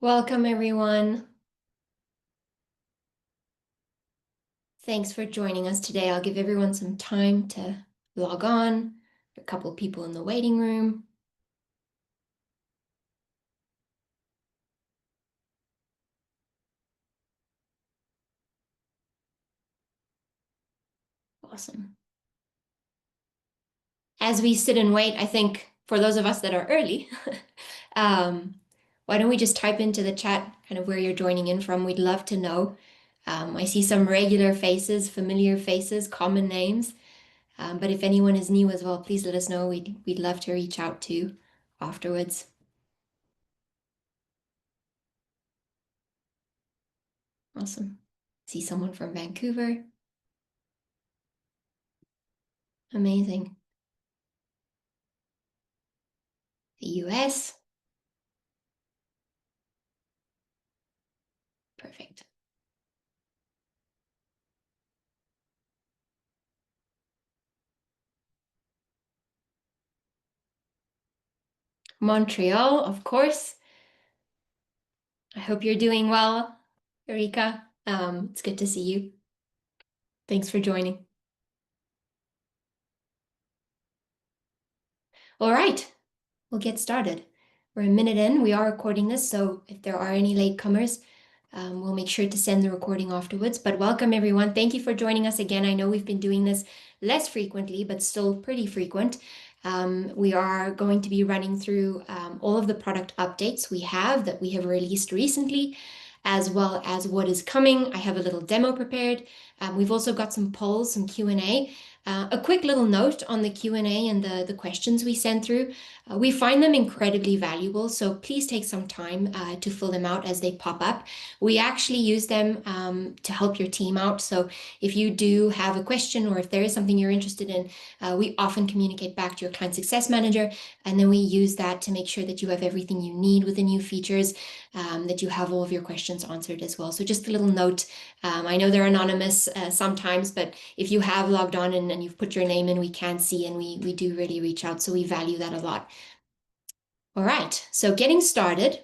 Welcome, everyone. Thanks for joining us today. I'll give everyone some time to log on. A couple of people in the waiting room. Awesome. As we sit and wait, I think for those of us that are early, um, why don't we just type into the chat kind of where you're joining in from? We'd love to know. I see some regular faces, familiar faces, common names. But if anyone is new as well, please let us know. We'd love to reach out to afterwards. Awesome. See someone from Vancouver. Amazing. The US. Perfect. Montreal, of course. I hope you're doing well, Erika. It's good to see you. Thanks for joining. All right, we'll get started. We're a minute in. We are recording this, so if there are any latecomers, we'll make sure to send the recording afterwards. But welcome, everyone. Thank you for joining us again. I know we've been doing this less frequently, but still pretty frequent. We are going to be running through all of the product updates we have released recently, as well as what is coming. I have a little demo prepared. We've also got some polls, some Q&A. A quick little note on the Q&A and the questions we send through. We find them incredibly valuable, so please take some time to fill them out as they pop up. We actually use them to help your team out. So if you do have a question or if there is something you're interested in, we often communicate back to your client success manager, and then we use that to make sure that you have everything you need with the new features, that you have all of your questions answered as well. So just a little note. I know they're anonymous sometimes, but if you have logged on and you've put your name in, we can see, and we do really reach out. So we value that a lot. All right, so getting started.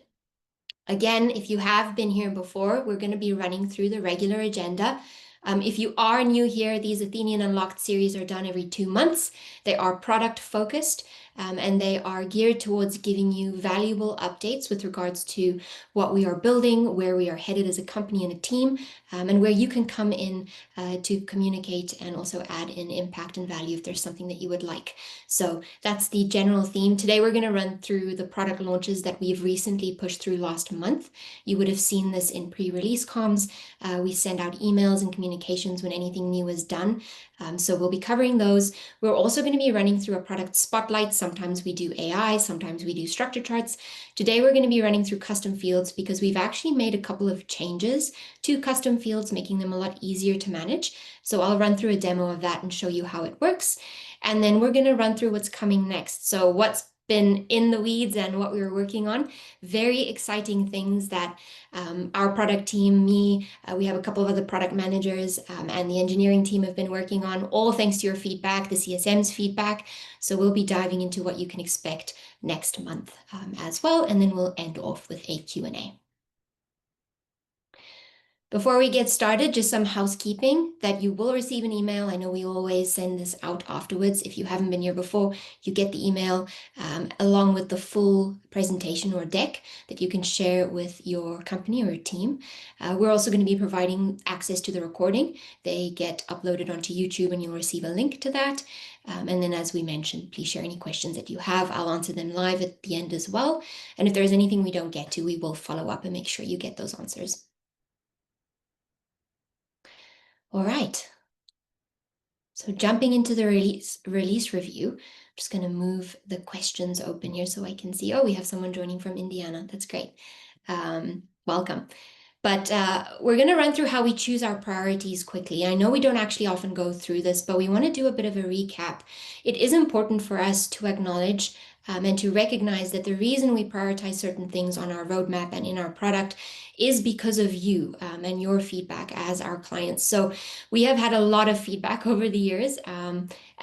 Again, if you have been here before, we're going to be running through the regular agenda. If you are new here, these Athenian Unlocked series are done every 2 months. They are product focused, and they are geared towards giving you valuable updates with regards to what we are building, where we are headed as a company and a team, and where you can come in to communicate and also add in impact and value if there's something that you would like. So that's the general theme. Today, we're going to run through the product launches that we've recently pushed through last month. You would have seen this in pre-release comms. We send out emails and communications when anything new is done. So we'll be covering those. We're also going to be running through a product spotlight. Sometimes we do AI, sometimes we do structure charts. Today, we're going to be running through custom fields because we've actually made a couple of changes to custom fields, making them a lot easier to manage. So I'll run through a demo of that and show you how it works. And then we're going to run through what's coming next. So what's been in the weeds and what we were working on. Very exciting things that our product team, me, we have a couple of other product managers, and the engineering team have been working on, all thanks to your feedback, the CSM's feedback. So we'll be diving into what you can expect next month as well. And then we'll end off with a Q&A. Before we get started, just some housekeeping that you will receive an email. I know we always send this out afterwards. If you haven't been here before, you get the email along with the full presentation or deck that you can share with your company or your team. We're also going to be providing access to the recording. They get uploaded onto YouTube and you'll receive a link to that. And then, as we mentioned, please share any questions that you have. I'll answer them live at the end as well. And if there's anything we don't get to, we will follow up and make sure you get those answers. All right. So jumping into the release review, I'm just going to move the questions open here so I can see. Oh, we have someone joining from Indiana. That's great. Welcome. But we're going to run through how we choose our priorities quickly. I know we don't actually often go through this, but we want to do a bit of a recap. It is important for us to acknowledge and to recognize that the reason we prioritize certain things on our roadmap and in our product is because of you and your feedback as our clients. So we have had a lot of feedback over the years.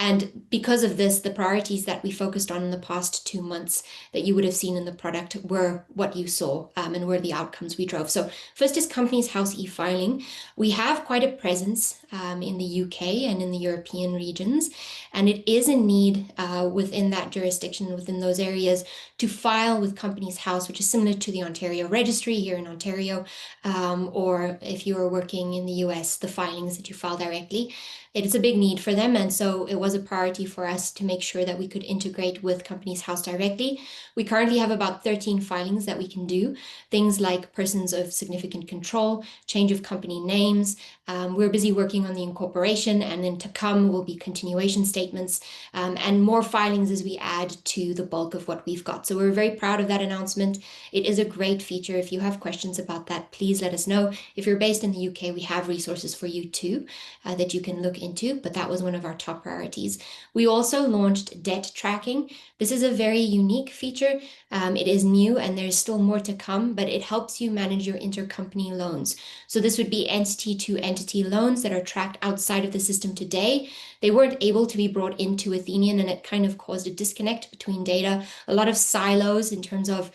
And because of this, the priorities that we focused on in the past 2 months that you would have seen in the product were what you saw and were the outcomes we drove. So first is Companies House e-filing. We have quite a presence in the UK and in the European regions, and it is a need within that jurisdiction, within those areas, to file with Companies House, which is similar to the Ontario Registry here in Ontario, or if you are working in the US, the filings that you file directly. It is a big need for them, and so it was a priority for us to make sure that we could integrate with Companies House directly. We currently have about 13 filings that we can do, things like persons of significant control, change of company names. We're busy working on the incorporation, and then to come will be continuation statements and more filings as we add to the bulk of what we've got. So we're very proud of that announcement. It is a great feature. If you have questions about that, please let us know. If you're based in the UK, we have resources for you too that you can look into, but that was one of our top priorities. We also launched debt tracking. This is a very unique feature. It is new and there's still more to come, but it helps you manage your intercompany loans. So this would be entity-to-entity loans that are tracked outside of the system today. They weren't able to be brought into Athenian, and it kind of caused a disconnect between data, a lot of silos in terms of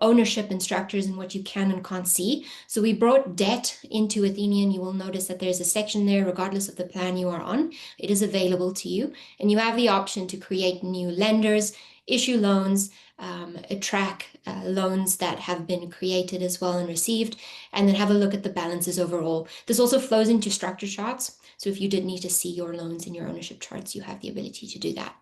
ownership and structures and what you can and can't see. So we brought debt into Athenian. You will notice that there's a section there, regardless of the plan you are on. It is available to you, and you have the option to create new lenders, issue loans, track loans that have been created as well and received, and then have a look at the balances overall. This also flows into structure charts. So if you did need to see your loans in your ownership charts, you have the ability to do that.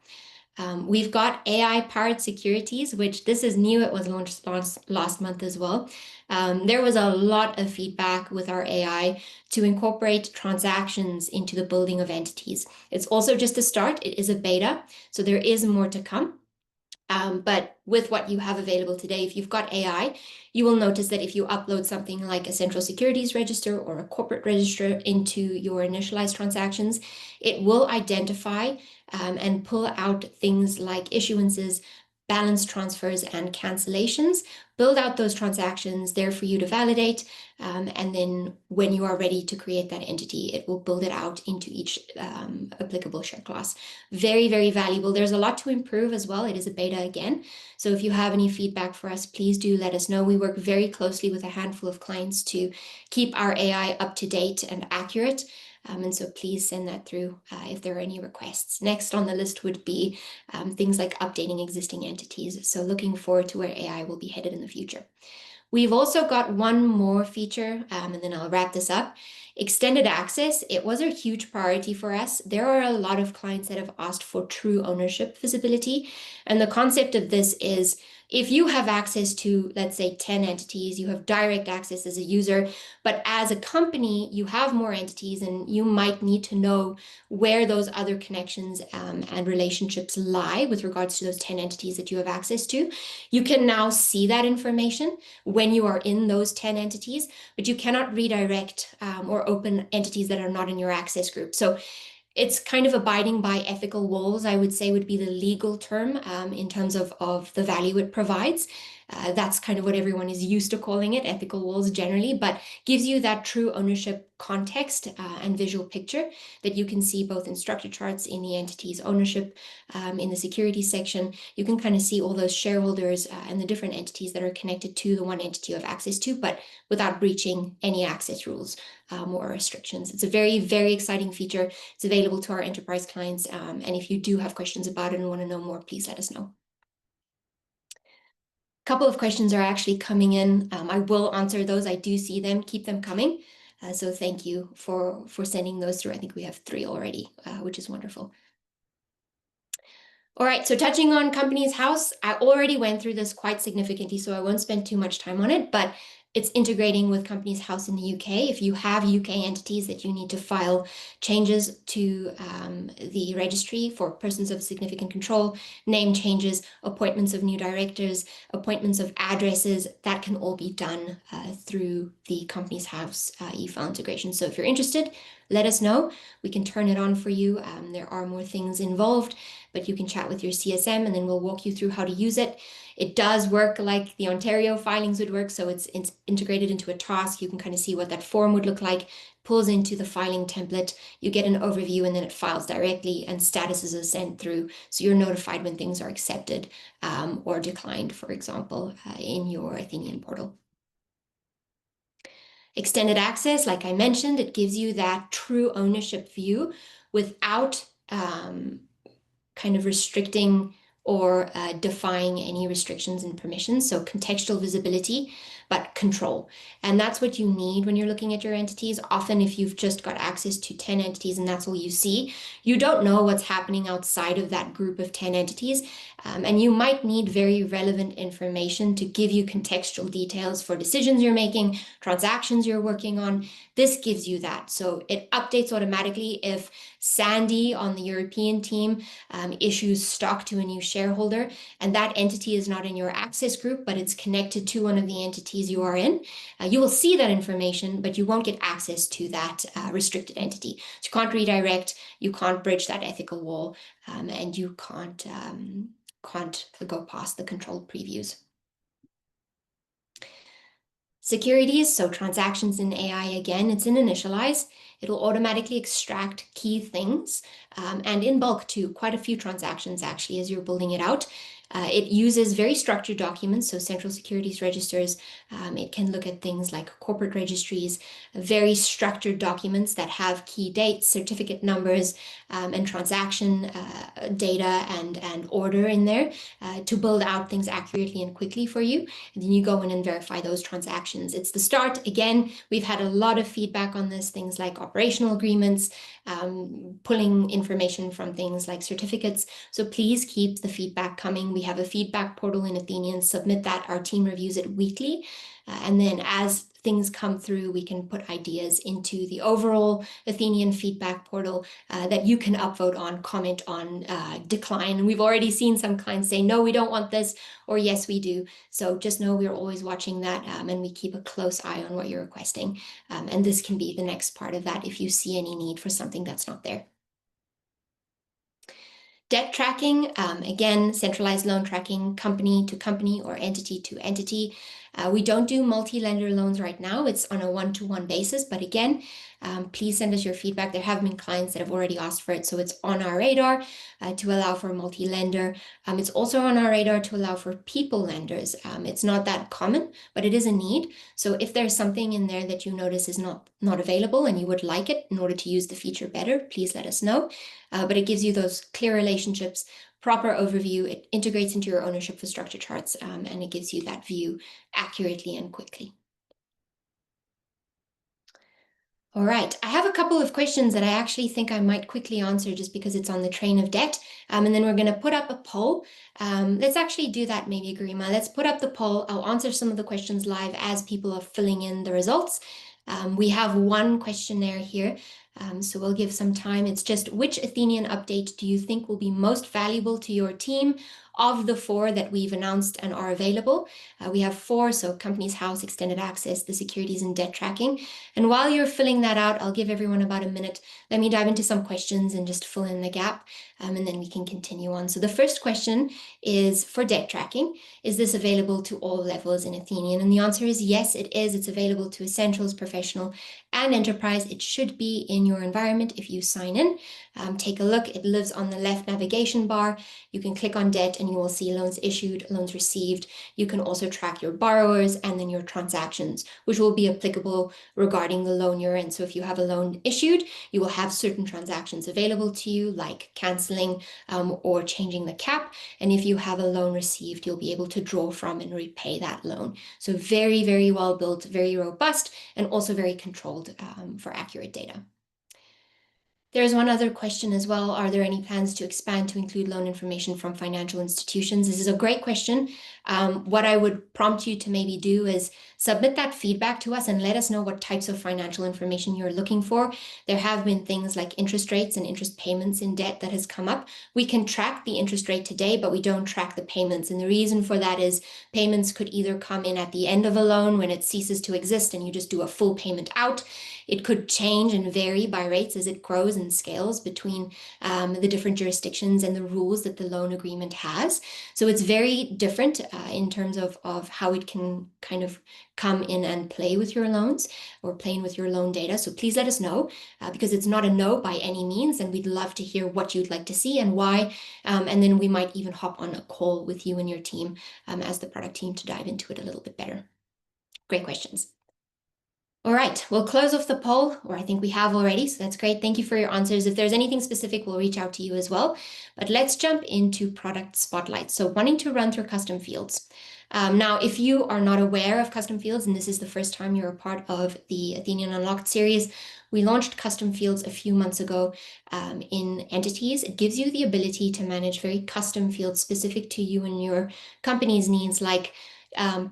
We've got AI-powered securities, which this is new. It was launched last month as well. There was a lot of feedback with our AI to incorporate transactions into the building of entities. It's also just a start. It is a beta, so there is more to come. But with what you have available today, if you've got AI, you will notice that if you upload something like a central securities register or a corporate register into your initialized transactions, it will identify and pull out things like issuances, balance transfers, and cancellations, build out those transactions there for you to validate. And then when you are ready to create that entity, it will build it out into each applicable share class. Very, very valuable. There's a lot to improve as well. It is a beta again. So if you have any feedback for us, please do let us know. We work very closely with a handful of clients to keep our AI up to date and accurate. And so please send that through if there are any requests. Next on the list would be things like updating existing entities. So looking forward to where AI will be headed in the future. We've also got one more feature, and then I'll wrap this up. Extended access. It was a huge priority for us. There are a lot of clients that have asked for true ownership visibility. And the concept of this is if you have access to, let's say, 10 entities, you have direct access as a user, but as a company, you have more entities and you might need to know where those other connections and relationships lie with regards to those 10 entities that you have access to. You can now see that information when you are in those 10 entities, but you cannot redirect or open entities that are not in your access group. So it's kind of abiding by ethical walls, I would say would be the legal term in terms of the value it provides. That's kind of what everyone is used to calling it, ethical walls generally, but gives you that true ownership context and visual picture that you can see both in structure charts, in the entity's ownership, in the security section. You can kind of see all those shareholders and the different entities that are connected to the one entity you have access to, but without breaching any access rules or restrictions. It's a very, very exciting feature. It's available to our enterprise clients. And if you do have questions about it and want to know more, please let us know. Couple of questions are actually coming in. I will answer those. I do see them. Keep them coming. So thank you for sending those through. I think we have 3 already, which is wonderful. All right, so touching on Companies House, I already went through this quite significantly, so I won't spend too much time on it, but it's integrating with Companies House in the UK. If you have UK entities that you need to file changes to the registry for persons of significant control, name changes, appointments of new directors, appointments of addresses, that can all be done through the Companies House e-file integration. So if you're interested, let us know. We can turn it on for you. There are more things involved, but you can chat with your CSM and then we'll walk you through how to use it. It does work like the Ontario filings would work. So it's integrated into a task. You can kind of see what that form would look like, pulls into the filing template. You get an overview and then it files directly and statuses are sent through. So you're notified when things are accepted or declined, for example, in your Athenian portal. Extended access, like I mentioned, it gives you that true ownership view without kind of restricting or defying any restrictions and permissions. So contextual visibility, but control. And that's what you need when you're looking at your entities. Often if you've just got access to 10 entities and that's all you see, you don't know what's happening outside of that group of 10 entities. And you might need very relevant information to give you contextual details for decisions you're making, transactions you're working on. This gives you that. So it updates automatically if Sandy on the European team issues stock to a new shareholder, and that entity is not in your access group, but it's connected to one of the entities you are in. You will see that information, but you won't get access to that restricted entity. So you can't redirect, you can't bridge that ethical wall, and you can't go past the controlled previews. Securities, so transactions in AI again, it's in initialize. It'll automatically extract key things and in bulk too, quite a few transactions actually as you're building it out. It uses very structured documents, so central securities registers. It can look at things like corporate registries, very structured documents that have key dates, certificate numbers, and transaction data and order in there to build out things accurately and quickly for you. And then you go in and verify those transactions. It's the start. Again, we've had a lot of feedback on this, things like operational agreements, pulling information from things like certificates. So please keep the feedback coming. We have a feedback portal in Athenian. Submit that. Our team reviews it weekly. And then as things come through, we can put ideas into the overall Athenian feedback portal that you can upvote on, comment on, decline. And we've already seen some clients say, no, we don't want this, or yes, we do. So just know we're always watching that and we keep a close eye on what you're requesting. And this can be the next part of that if you see any need for something that's not there. Debt tracking, again, centralized loan tracking, company to company or entity to entity. We don't do multi-lender loans right now. It's on a one-to-one basis, but again, please send us your feedback. There have been clients that have already asked for it, so it's on our radar to allow for multi-lender. It's also on our radar to allow for people lenders. It's not that common, but it is a need. So if there's something in there that you notice is not available and you would like it in order to use the feature better, please let us know. But it gives you those clear relationships, proper overview. It integrates into your ownership for structure charts, and it gives you that view accurately and quickly. All right, I have a couple of questions that I actually think I might quickly answer just because it's on the train of debt. And then we're going to put up a poll. Let's actually do that maybe, Garima. Let's put up the poll. I'll answer some of the questions live as people are filling in the results. We have one questionnaire here, so we'll give some time. It's just, which Athenian update do you think will be most valuable to your team of the 4 that we've announced and are available? We have 4, so Companies House, Extended Access, the Securities and Debt Tracking. And while you're filling that out, I'll give everyone about a minute. Let me dive into some questions and just fill in the gap, and then we can continue on. So the first question is for debt tracking. Is this available to all levels in Athenian? And the answer is yes, it is. It's available to Essentials, Professional, and Enterprise. It should be in your environment if you sign in. Take a look. It lives on the left navigation bar. You can click on debt and you will see loans issued, loans received. You can also track your borrowers and then your transactions, which will be applicable regarding the loan you're in. So if you have a loan issued, you will have certain transactions available to you, like canceling or changing the cap. And if you have a loan received, you'll be able to draw from and repay that loan. So very, very well built, very robust, and also very controlled for accurate data. There's one other question as well. Are there any plans to expand to include loan information from financial institutions? This is a great question. What I would prompt you to maybe do is submit that feedback to us and let us know what types of financial information you're looking for. There have been things like interest rates and interest payments in debt that has come up. We can track the interest rate today, but we don't track the payments. And the reason for that is payments could either come in at the end of a loan when it ceases to exist and you just do a full payment out. It could change and vary by rates as it grows and scales between the different jurisdictions and the rules that the loan agreement has. So it's very different in terms of how it can kind of come in and play with your loans or playing with your loan data. So please let us know because it's not a no by any means, and we'd love to hear what you'd like to see and why. And then we might even hop on a call with you and your team as the product team to dive into it a little bit better. Great questions. All right, we'll close off the poll, or I think we have already, so that's great. Thank you for your answers. If there's anything specific, we'll reach out to you as well. But let's jump into product spotlight. So wanting to run through custom fields. Now, if you are not aware of custom fields, and this is the first time you're a part of the Athenian Unlocked series, we launched custom fields a few months ago in entities. It gives you the ability to manage very custom fields specific to you and your company's needs, like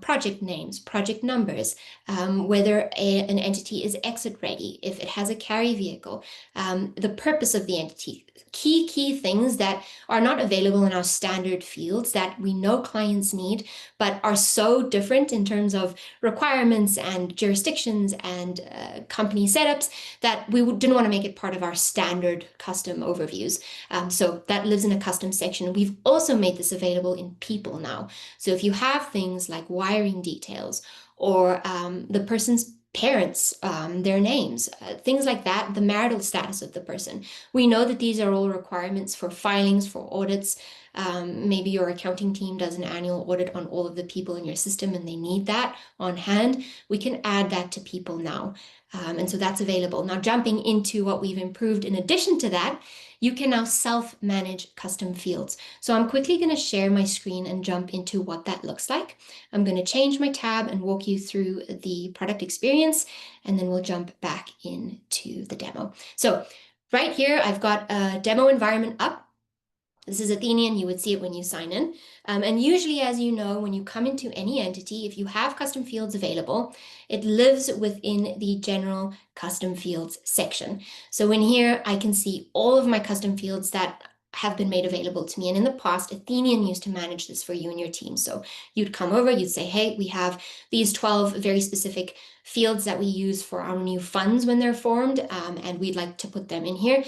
project names, project numbers, whether an entity is exit ready, if it has a carry vehicle, the purpose of the entity, key things that are not available in our standard fields that we know clients need, but are so different in terms of requirements and jurisdictions and company setups that we didn't want to make it part of our standard custom overviews. So that lives in a custom section. We've also made this available in people now. So if you have things like wiring details or the person's parents, their names, things like that, the marital status of the person. We know that these are all requirements for filings, for audits. Maybe your accounting team does an annual audit on all of the people in your system and they need that on hand. We can add that to people now. And so that's available. Now, jumping into what we've improved in addition to that, you can now self-manage custom fields. So I'm quickly going to share my screen and jump into what that looks like. I'm going to change my tab and walk you through the product experience, and then we'll jump back into the demo. So right here, I've got a demo environment up. This is Athenian, you would see it when you sign in. And usually, as you know, when you come into any entity, if you have custom fields available, it lives within the general custom fields section. So in here, I can see all of my custom fields that have been made available to me. And in the past, Athenian used to manage this for you and your team. So you'd come over, you'd say, hey, we have these 12 very specific fields that we use for our new funds when they're formed, and we'd like to put them in here.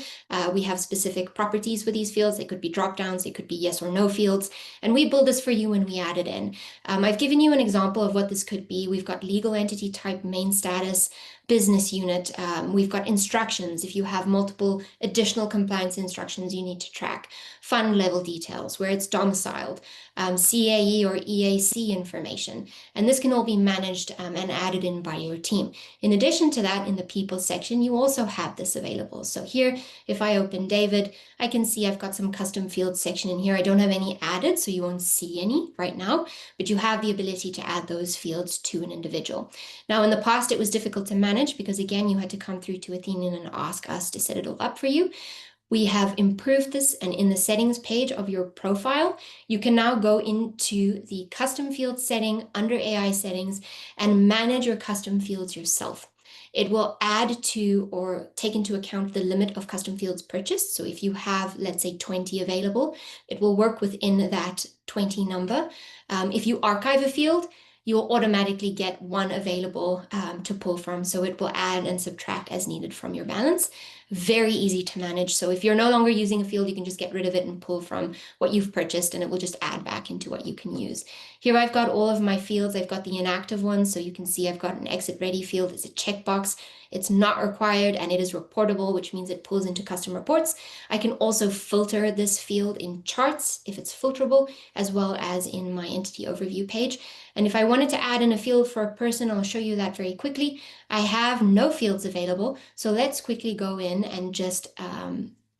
We have specific properties for these fields. They could be drop downs, they could be yes or no fields, and we build this for you when we add it in. I've given you an example of what this could be. We've got legal entity type, main status, business unit. We've got instructions. If you have multiple additional compliance instructions you need to track, fund level details, where it's domiciled, CAE or EAC information. And this can all be managed and added in by your team. In addition to that, in the people section, you also have this available. So here, if I open David, I can see I've got some custom fields section in here. I don't have any added, so you won't see any right now, but you have the ability to add those fields to an individual. Now, in the past, it was difficult to manage because, again, you had to come through to Athenian and ask us to set it all up for you. We have improved this, and in the settings page of your profile, you can now go into the custom field setting under AI settings and manage your custom fields yourself. It will add to or take into account the limit of custom fields purchased. So if you have, let's say, 20 available, it will work within that 20 number. If you archive a field, you'll automatically get one available to pull from. So it will add and subtract as needed from your balance. Very easy to manage. So if you're no longer using a field, you can just get rid of it and pull from what you've purchased, and it will just add back into what you can use. Here I've got all of my fields. I've got the inactive ones. So you can see I've got an exit ready field. It's a checkbox. It's not required and it is reportable, which means it pulls into custom reports. I can also filter this field in charts if it's filterable, as well as in my entity overview page. And if I wanted to add in a field for a person, I'll show you that very quickly. I have no fields available. So let's quickly go in and just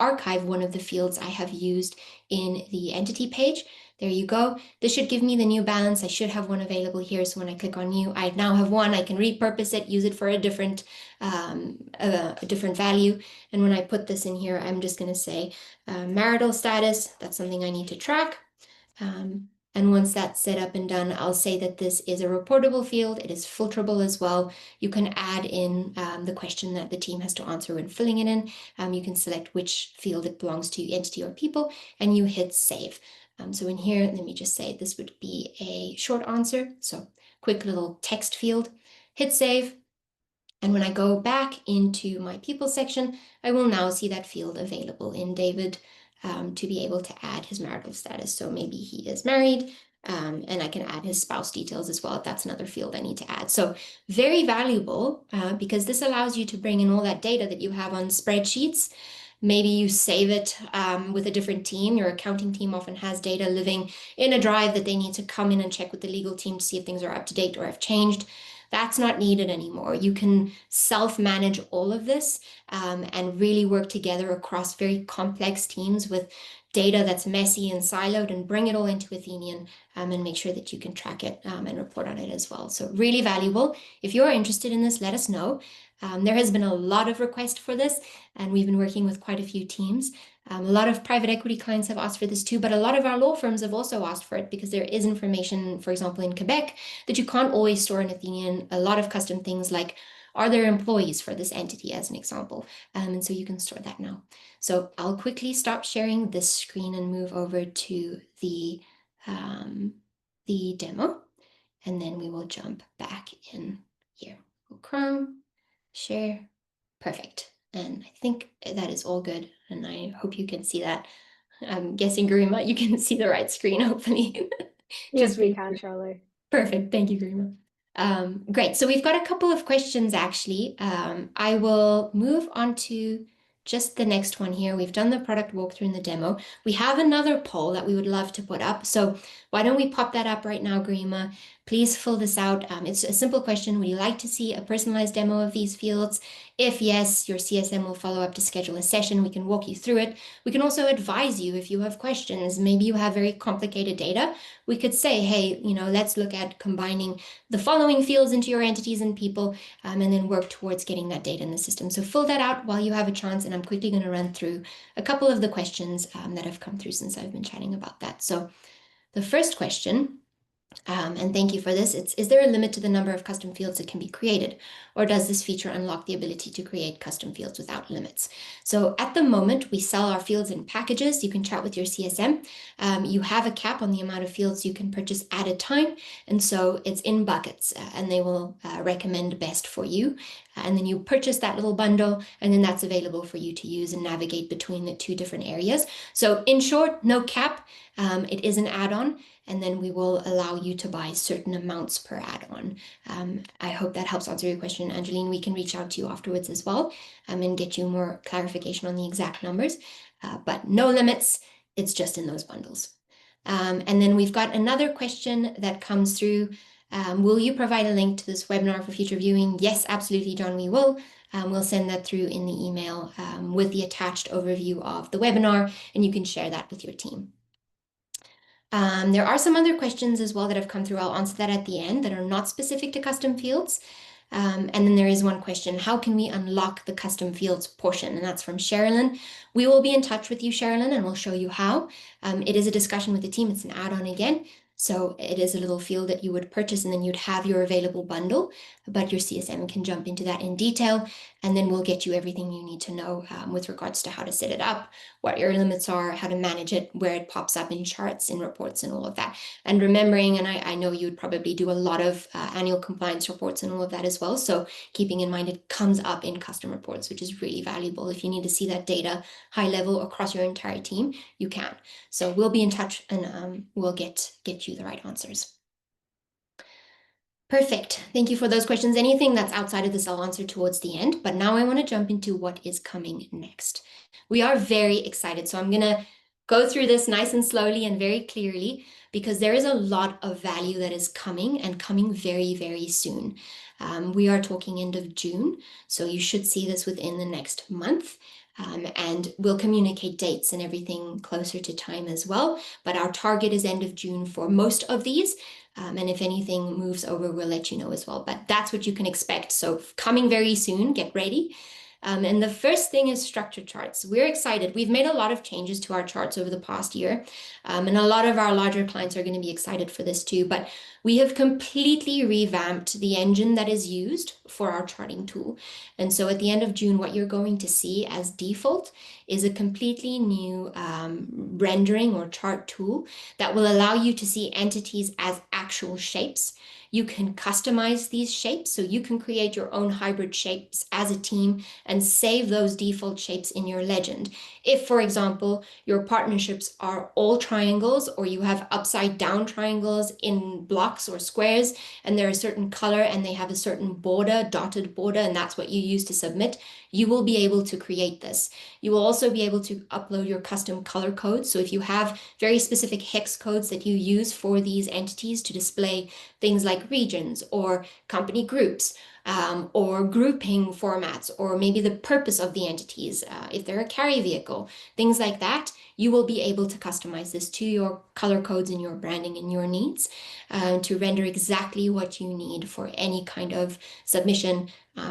archive one of the fields I have used in the entity page. There you go. This should give me the new balance. I should have one available here. So when I click on new, I now have one. I can repurpose it, use it for a different value. And when I put this in here, I'm just going to say marital status. That's something I need to track. And once that's set up and done, I'll say that this is a reportable field. It is filterable as well. You can add in the question that the team has to answer when filling it in. You can select which field it belongs to, entity or people, and you hit save. So in here, let me just say this would be a short answer. So quick little text field, hit save. And when I go back into my people section, I will now see that field available in David to be able to add his marital status. So maybe he is married, and I can add his spouse details as well if that's another field I need to add. So very valuable because this allows you to bring in all that data that you have on spreadsheets. Maybe you save it with a different team. Your accounting team often has data living in a drive that they need to come in and check with the legal team to see if things are up to date or have changed. That's not needed anymore. You can self-manage all of this and really work together across very complex teams with data that's messy and siloed and bring it all into Athenian and make sure that you can track it and report on it as well. So really valuable. If you're interested in this, let us know. There has been a lot of requests for this, and we've been working with quite a few teams. A lot of private equity clients have asked for this too, but a lot of our law firms have also asked for it because there is information, for example, in Quebec, that you can't always store in Athenian. A lot of custom things like, are there employees for this entity, as an example? And so you can store that now. So I'll quickly stop sharing this screen and move over to the demo, and then we will jump back in here. Chrome, share, perfect. And I think that is all good, and I hope you can see that. I'm guessing, Garima, you can see the right screen, hopefully. Yes, we can, Charlie. Perfect. Thank you, Garima. Great. So we've got a couple of questions, actually. I will move on to just the next one here. We've done the product walkthrough and the demo. We have another poll that we would love to put up. So why don't we pop that up right now, Garima? Please fill this out. It's a simple question. Would you like to see a personalized demo of these fields? If yes, your CSM will follow up to schedule a session. We can walk you through it. We can also advise you if you have questions. Maybe you have very complicated data. We could say, hey, let's look at combining the following fields into your entities and people, and then work towards getting that data in the system. So fill that out while you have a chance, and I'm quickly going to run through a couple of the questions that have come through since I've been chatting about that. So the first question, and thank you for this. Is there a limit to the number of custom fields that can be created, or does this feature unlock the ability to create custom fields without limits? So at the moment, we sell our fields in packages. You can chat with your CSM. You have a cap on the amount of fields you can purchase at a time, and so it's in buckets, and they will recommend best for you. And then you purchase that little bundle, and then that's available for you to use and navigate between the two different areas. So in short, no cap. It is an add-on, and then we will allow you to buy certain amounts per add-on. I hope that helps answer your question, Angeline. We can reach out to you afterwards as well and get you more clarification on the exact numbers, but no limits. It's just in those bundles. And then we've got another question that comes through. Will you provide a link to this webinar for future viewing? Yes, absolutely, John, we will. We'll send that through in the email with the attached overview of the webinar, and you can share that with your team. There are some other questions as well that have come through. I'll answer that at the end that are not specific to custom fields. And then there is one question, how can we unlock the custom fields portion? And that's from Sherilyn. We will be in touch with you, Sherilyn, and we'll show you how. It is a discussion with the team. It's an add-on again. So it is a little field that you would purchase, and then you'd have your available bundle, but your CSM can jump into that in detail, and then we'll get you everything you need to know with regards to how to set it up, what your limits are, how to manage it, where it pops up in charts, in reports, and all of that. And remembering, and I know you would probably do a lot of annual compliance reports and all of that as well, so keeping in mind it comes up in custom reports, which is really valuable. If you need to see that data high level across your entire team, you can. So we'll be in touch, and we'll get you the right answers. Perfect. Thank you for those questions. Anything that's outside of this, I'll answer towards the end. But now I want to jump into what is coming next. We are very excited. So I'm going to go through this nice and slowly and very clearly because there is a lot of value that is coming and coming very, very soon. We are talking end of June. So you should see this within the next month. And we'll communicate dates and everything closer to time as well. But our target is end of June for most of these. And if anything moves over, we'll let you know as well. But that's what you can expect. So coming very soon, get ready. And the first thing is structure charts. We're excited. We've made a lot of changes to our charts over the past year. And a lot of our larger clients are going to be excited for this too. But we have completely revamped the engine that is used for our charting tool. And so at the end of June, what you're going to see as default is a completely new rendering or chart tool that will allow you to see entities as actual shapes. you can customize these shapes. So you can create your own hybrid shapes as a team and save those default shapes in your legend. If, for example, your partnerships are all triangles, or you have upside down triangles in blocks or squares, and they're a certain color and they have a certain border, dotted border, and that's what you use to submit, you will be able to create this. You will also be able to upload your custom color codes. So if you have very specific hex codes that you use for these entities to display things like regions or company groups, or grouping formats, or maybe the purpose of the entities, if they're a carry vehicle, things like that, you will be able to customize this to your color codes and your branding and your needs, to render exactly what you need for any kind of submission,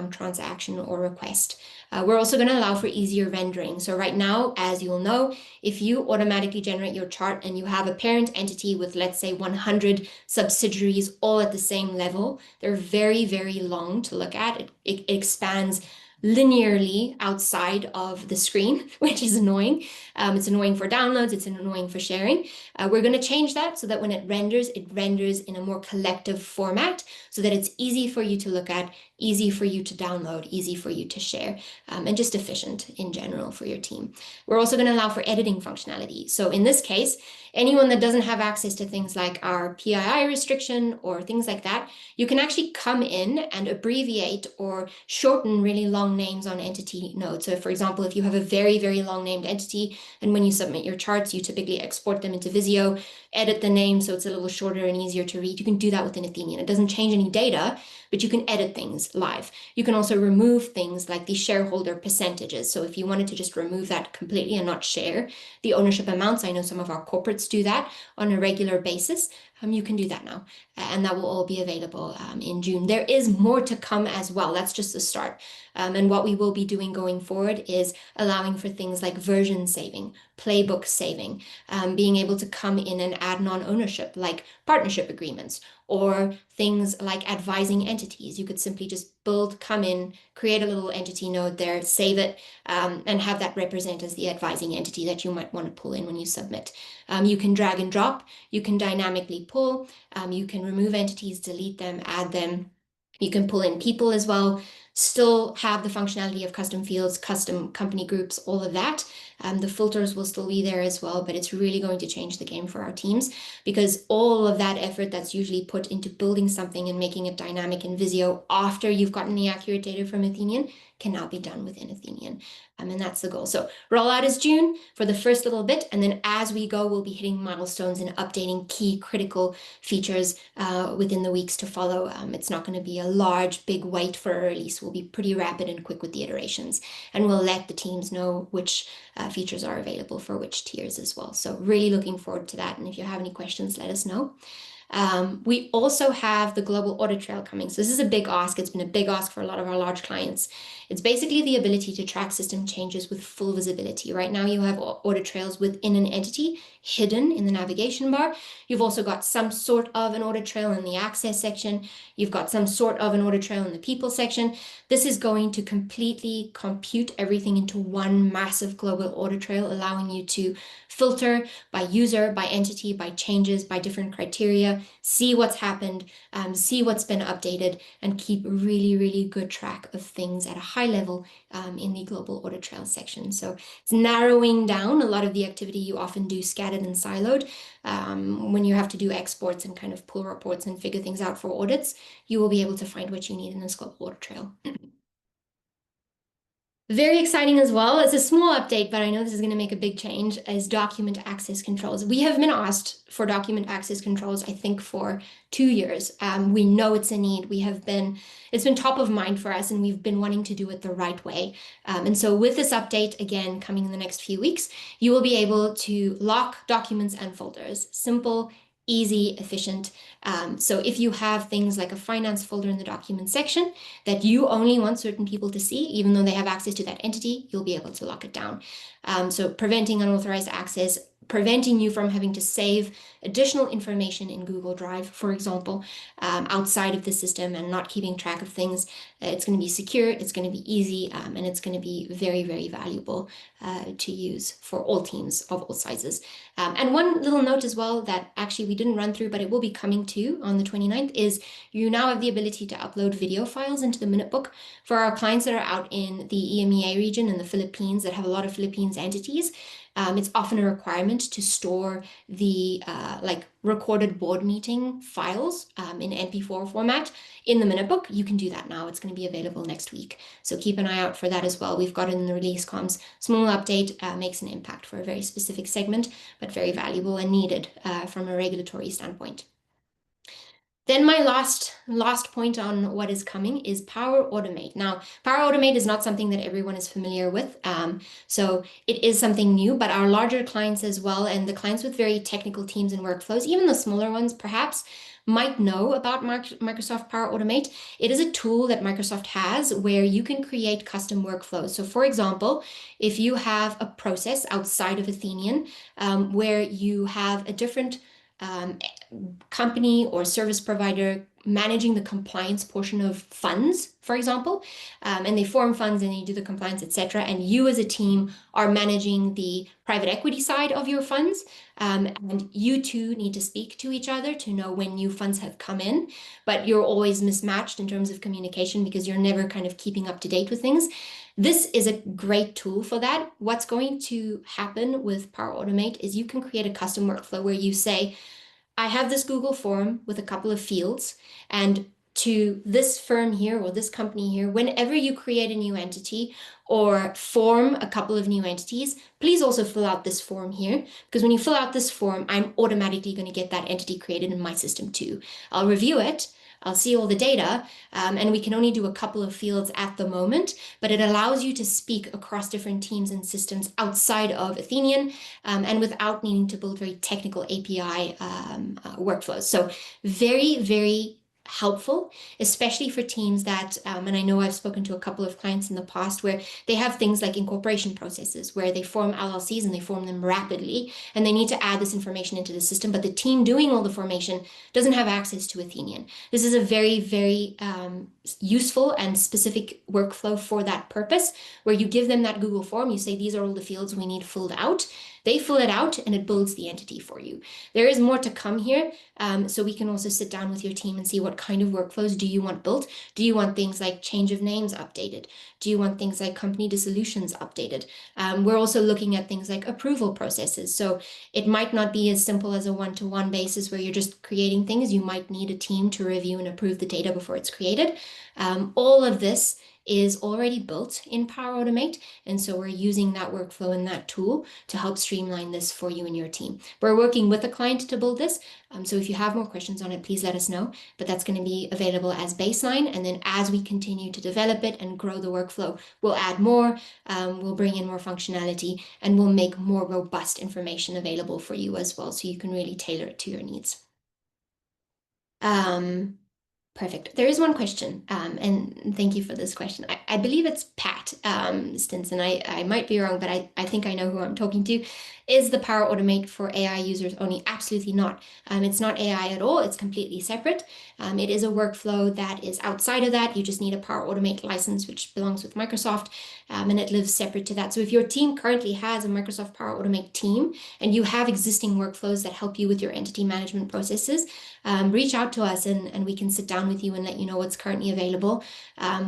transaction, or request. We're also going to allow for easier rendering. So right now, as you'll know, if you automatically generate your chart and you have a parent entity with, let's say, 100 subsidiaries all at the same level, they're very, very long to look at. It expands linearly outside of the screen, which is annoying. It's annoying for downloads, it's annoying for sharing. We're going to change that so that when it renders in a more collective format so that it's easy for you to look at, easy for you to download, easy for you to share, and just efficient in general for your team. We're also going to allow for editing functionality. So in this case, anyone that doesn't have access to things like our PII restriction or things like that, you can actually come in and abbreviate or shorten really long names on entity nodes. So for example, if you have a very, very long named entity, and when you submit your charts, you typically export them into Visio, edit the name so it's a little shorter and easier to read, you can do that within Athenian. It doesn't change any data, but you can edit things live. You can also remove things like the shareholder percentages. So if you wanted to just remove that completely and not share the ownership amounts, I know some of our corporates do that on a regular basis. You can do that now, and that will all be available in June. There is more to come as well. That's just the start. And what we will be doing going forward is allowing for things like version saving, playbook saving, being able to come in and add non-ownership, like partnership agreements, or things like advising entities. You could simply just come in, create a little entity node there, save it, and have that represent as the advising entity that you might want to pull in when you submit. You can drag and drop, you can dynamically pull, you can remove entities, delete them, add them. You can pull in people as well, still have the functionality of custom fields, custom company groups, all of that. The filters will still be there as well, but it's really going to change the game for our teams, because all of that effort that's usually put into building something and making it dynamic in Visio after you've gotten the accurate data from Athenian can now be done within Athenian. And that's the goal. So rollout is June for the first little bit. And then as we go, we'll be hitting milestones and updating key critical features within the weeks to follow. It's not going to be a large, big wait for a release. We'll be pretty rapid and quick with the iterations. And we'll let the teams know which features are available for which tiers as well. So really looking forward to that. And if you have any questions, let us know. We also have the global audit trail coming. So this is a big ask. It's been a big ask for a lot of our large clients. It's basically the ability to track system changes with full visibility. Right now you have audit trails within an entity hidden in the navigation bar. You've also got some sort of an audit trail in the access section. You've got some sort of an audit trail in the people section. This is going to completely compute everything into one massive global audit trail, allowing you to filter by user, by entity, by changes, by different criteria, see what's happened, see what's been updated, and keep really, really good track of things at a high level in the global audit trail section. So it's narrowing down a lot of the activity you often do scattered and siloed. When you have to do exports and kind of pull reports and figure things out for audits, you will be able to find what you need in this global audit trail. Very exciting as well. It's a small update, but I know this is going to make a big change, is document access controls. We have been asked for document access controls, I think, for 2 years. We know it's a need. It's been top of mind for us, and we've been wanting to do it the right way. And so with this update, again, coming in the next few weeks, you will be able to lock documents and folders. Simple, easy, efficient. So if you have things like a finance folder in the document section that you only want certain people to see, even though they have access to that entity, you'll be able to lock it down. So preventing unauthorized access, preventing you from having to save additional information in Google Drive, for example, outside of the system and not keeping track of things. It's going to be secure, it's going to be easy, and it's going to be very, very valuable to use for all teams of all sizes. And one little note as well that actually we didn't run through, but it will be coming to on the 29th, is you now have the ability to upload video files into the Minute Book. For our clients that are out in the EMEA region and the Philippines that have a lot of Philippines entities, it's often a requirement to store the like recorded board meeting files in MP4 format in the Minute Book. You can do that now. It's going to be available next week. So keep an eye out for that as well. We've got it in the release comms. Small update makes an impact for a very specific segment, but very valuable and needed from a regulatory standpoint. Then my last point on what is coming is Power Automate. Now, Power Automate is not something that everyone is familiar with. So it is something new, but our larger clients as well, and the clients with very technical teams and workflows, even the smaller ones perhaps, might know about Microsoft Power Automate. It is a tool that Microsoft has where you can create custom workflows. So for example, if you have a process outside of Athenian where you have a different company or service provider managing the compliance portion of funds, for example, and they form funds and they do the compliance, etc. And you as a team are managing the private equity side of your funds, and you two need to speak to each other to know when new funds have come in, but you're always mismatched in terms of communication because you're never kind of keeping up to date with things. This is a great tool for that. What's going to happen with Power Automate is you can create a custom workflow where you say, I have this Google form with a couple of fields, and to this firm here or this company here, whenever you create a new entity or form a couple of new entities, please also fill out this form here, because when you fill out this form, I'm automatically going to get that entity created in my system too. I'll review it, I'll see all the data, and we can only do a couple of fields at the moment, but it allows you to speak across different teams and systems outside of Athenian and without needing to build very technical API workflows. So very, very helpful, especially for teams that, and I know I've spoken to a couple of clients in the past where they have things like incorporation processes where they form LLCs and they form them rapidly and they need to add this information into the system, but the team doing all the formation doesn't have access to Athenian. This is a very, very useful and specific workflow for that purpose, where you give them that Google form, you say, these are all the fields we need filled out. They fill it out and it builds the entity for you. There is more to come here. So we can also sit down with your team and see what kind of workflows do you want built? Do you want things like change of names updated? Do you want things like company dissolutions updated? We're also looking at things like approval processes. So it might not be as simple as a one-to-one basis where you're just creating things. You might need a team to review and approve the data before it's created. All of this is already built in Power Automate. And so we're using that workflow and that tool to help streamline this for you and your team. We're working with a client to build this. So if you have more questions on it, please let us know. But that's going to be available as baseline. And then as we continue to develop it and grow the workflow, we'll add more, we'll bring in more functionality, and we'll make more robust information available for you as well. So you can really tailor it to your needs. Perfect. There is one question, and thank you for this question. I believe it's Pat Stinson. I might be wrong, but I think I know who I'm talking to. Is the Power Automate for AI users only? Absolutely not. It's not AI at all. It's completely separate. It is a workflow that is outside of that. You just need a Power Automate license, which belongs with Microsoft, and it lives separate to that. So if your team currently has a Microsoft Power Automate team and you have existing workflows that help you with your entity management processes, reach out to us and we can sit down with you and let you know what's currently available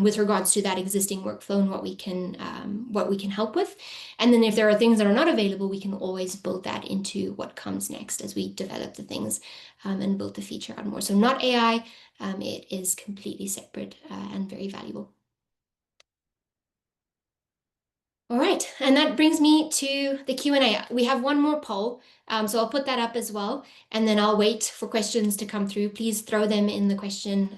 with regards to that existing workflow and what we can help with. And then if there are things that are not available, we can always build that into what comes next as we develop the things and build the feature out more. So not AI, it is completely separate and very valuable. All right, and that brings me to the Q&A. We have one more poll, so I'll put that up as well, and then I'll wait for questions to come through. Please throw them in the question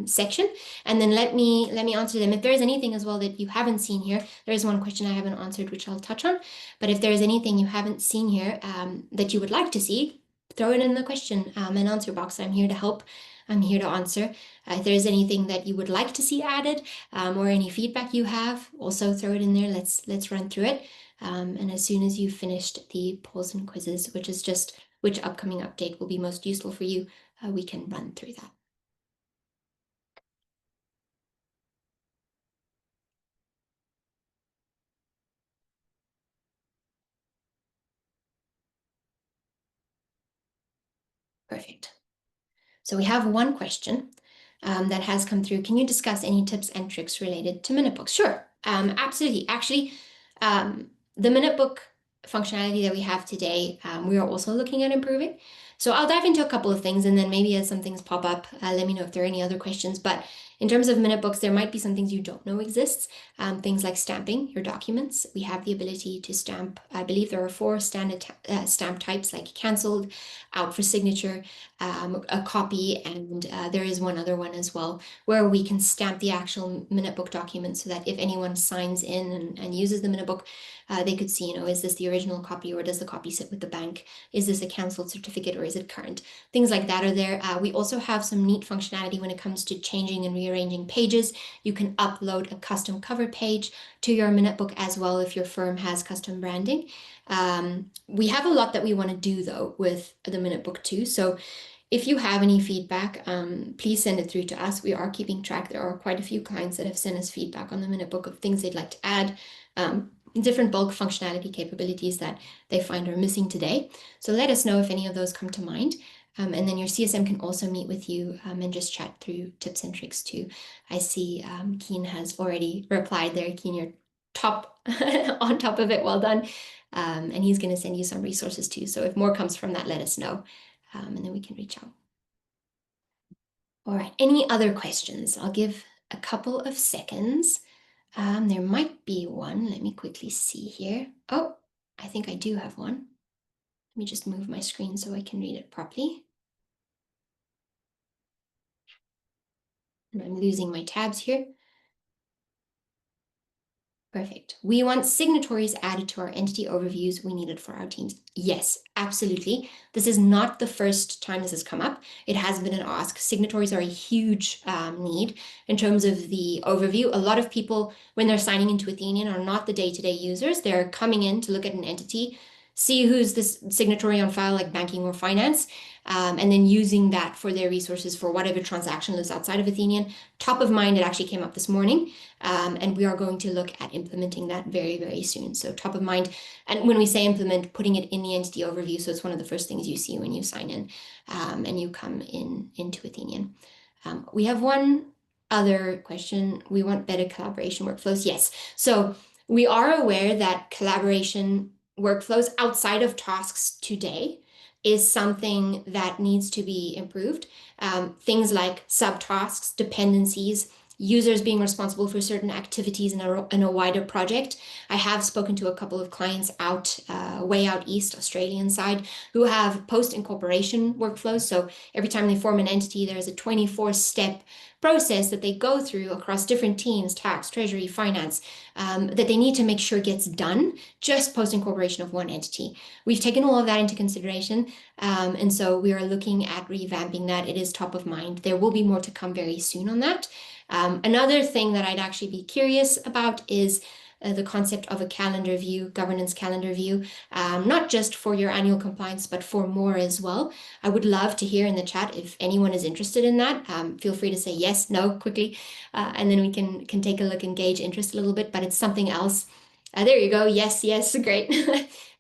section, and then let me answer them. If there's anything as well that you haven't seen here, there is one question I haven't answered, which I'll touch on. But if there's anything you haven't seen here that you would like to see, throw it in the question and answer box. I'm here to help I'm here to answer. If there's anything that you would like to see added, or any feedback you have, also throw it in there. Let's run through it. And as soon as you've finished the polls and quizzes, which is just which upcoming update will be most useful for you, we can run through that. Perfect. So we have one question that has come through. Can you discuss any tips and tricks related to minute books? Sure, absolutely. Actually, the minute book functionality that we have today, we are also looking at improving. So I'll dive into a couple of things, and then maybe as some things pop up, let me know if there are any other questions. But in terms of minute books, there might be some things you don't know exists. Things like stamping your documents. We have the ability to stamp. I believe there are 4 standard stamp types, like canceled, out for signature, a copy, and there is one other one as well where we can stamp the actual minute book document so that if anyone signs in and uses the minute book, they could see, is this the original copy or does the copy sit with the bank? Is this a canceled certificate or is it current? Things like that are there. We also have some neat functionality when it comes to changing and rearranging pages. You can upload a custom cover page to your minute book as well if your firm has custom branding. We have a lot that we want to do though with the minute book too. So if you have any feedback, please send it through to us. We are keeping track. There are quite a few clients that have sent us feedback on the minute book of things they'd like to add, different bulk functionality capabilities that they find are missing today. So let us know if any of those come to mind. And then your CSM can also meet with you and just chat through tips and tricks too. I see Keen has already replied there. Keen, you're top on top of it. Well done. And he's going to send you some resources too. So if more comes from that, let us know. And then we can reach out. All right, any other questions? I'll give a couple of seconds. There might be one. Let me quickly see here. Oh, I think I do have one. Let me just move my screen so I can read it properly. And I'm losing my tabs here. Perfect. We want signatories added to our entity overviews we needed for our teams. Yes, absolutely. This is not the first time this has come up. It has been an ask. Signatories are a huge need in terms of the overview. A lot of people, when they're signing into Athenian, are not the day-to-day users. They're coming in to look at an entity, see who's this signatory on file, like banking or finance, and then using that for their resources for whatever transaction lives outside of Athenian. Top of mind, it actually came up this morning, and we are going to look at implementing that very, very soon. So top of mind, and when we say implement, putting it in the entity overview, so it's one of the first things you see when you sign in and you come into Athenian. We have one other question. We want better collaboration workflows. Yes. So we are aware that collaboration workflows outside of tasks today is something that needs to be improved. Things like subtasks, dependencies, users being responsible for certain activities in a wider project. I have spoken to a couple of clients way out east, Australian side, who have post-incorporation workflows. So every time they form an entity, there's a 24-step process that they go through across different teams, tax, treasury, finance, that they need to make sure gets done just post-incorporation of one entity. We've taken all of that into consideration, and so we are looking at revamping that. It is top of mind. There will be more to come very soon on that. Another thing that I'd actually be curious about is the concept of a calendar view, governance calendar view, not just for your annual compliance, but for more as well. I would love to hear in the chat if anyone is interested in that. Feel free to say yes, no, quickly, and then we can take a look and gauge interest a little bit, but it's something else. There you go. Yes, yes, great.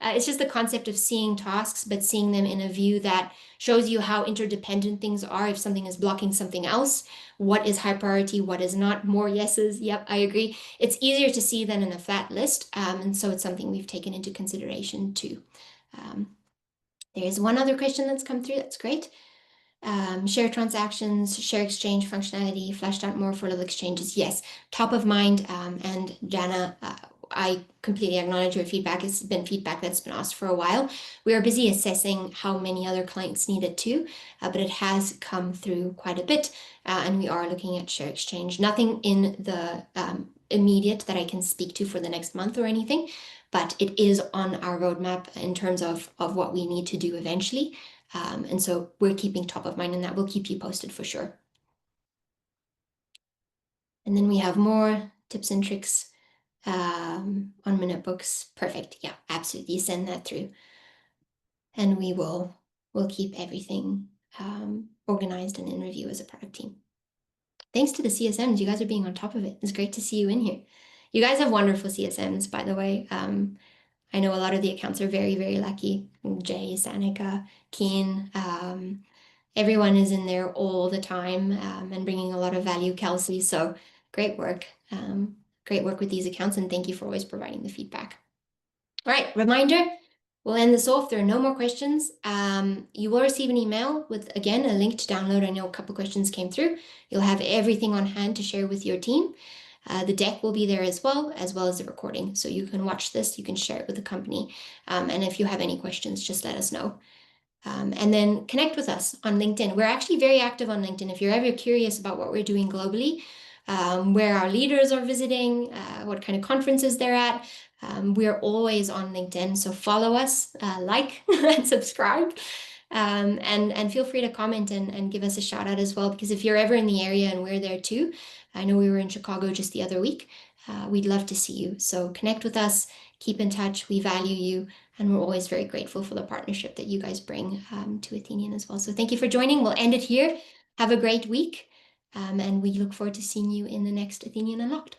It's just the concept of seeing tasks, but seeing them in a view that shows you how interdependent things are. If something is blocking something else, what is high priority, what is not. More yeses. Yep, I agree. It's easier to see than in a flat list. And so it's something we've taken into consideration too. There's one other question that's come through. That's great. Share transactions, share exchange functionality, fleshed out more for little exchanges. Yes, top of mind. And Jana, I completely acknowledge your feedback. It's been feedback that's been asked for a while. We are busy assessing how many other clients need it too, but it has come through quite a bit, and we are looking at share exchange. Nothing in the immediate that I can speak to for the next month or anything, but it is on our roadmap in terms of what we need to do eventually. And so we're keeping top of mind, and that will keep you posted for sure. And then we have more tips and tricks on minute books. Perfect. Yeah, absolutely. Send that through. And we'll keep everything organized and in review as a product team. Thanks to the CSMs, you guys are being on top of it. It's great to see you in here. You guys have wonderful CSMs, by the way. I know a lot of the accounts are very, very lucky. Jay, Sanika, Keen, everyone is in there all the time and bringing a lot of value. Kelsey, so great work. Great work with these accounts, and thank you for always providing the feedback. All right, reminder, we'll end this off. There are no more questions. You will receive an email with, again, a link to download. I know a couple questions came through. You'll have everything on hand to share with your team. The deck will be there as well as the recording. So you can watch this, you can share it with the company. And if you have any questions, just let us know. And then connect with us on LinkedIn. We're actually very active on LinkedIn. If you're ever curious about what we're doing globally, where our leaders are visiting, what kind of conferences they're at, we're always on LinkedIn. So follow us, like and subscribe. And feel free to comment and give us a shout out as well, because if you're ever in the area and we're there too, I know we were in Chicago just the other week, we'd love to see you. So connect with us, keep in touch. We value you. And we're always very grateful for the partnership that you guys bring to Athenian as well. So thank you for joining. We'll end it here. Have a great week. And we look forward to seeing you in the next Athenian Unlocked.